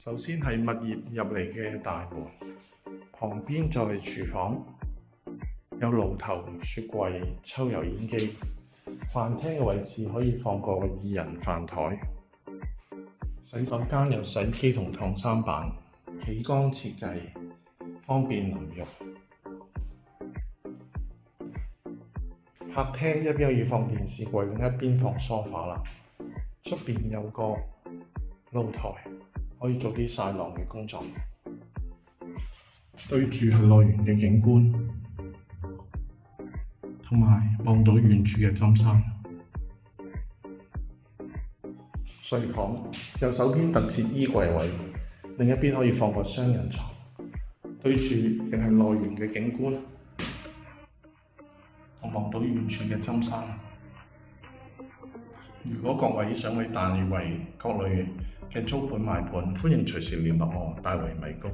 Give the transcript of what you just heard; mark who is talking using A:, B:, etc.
A: 首先係物業入嚟嘅大門，旁邊就係廚房，有爐頭、雪櫃、抽油煙機。飯廳嘅位置可以放個2人飯台。洗手間有洗衣機同燙衫板，企缸設計，方便淋浴。客廳一邊可以放電視櫃，另一邊放梳化啦。出邊有個露台，可以做啲曬浪嘅工作。對住係內園嘅景觀，同埋望到遠處嘅針山。睡房右手邊特設衣櫃位，另一邊可以放個雙人床。對住亦係內園嘅景觀，同望到遠處嘅針山。如果各位想去大圍各類嘅租盤買盤，歡迎隨時聯絡我，大圍米高。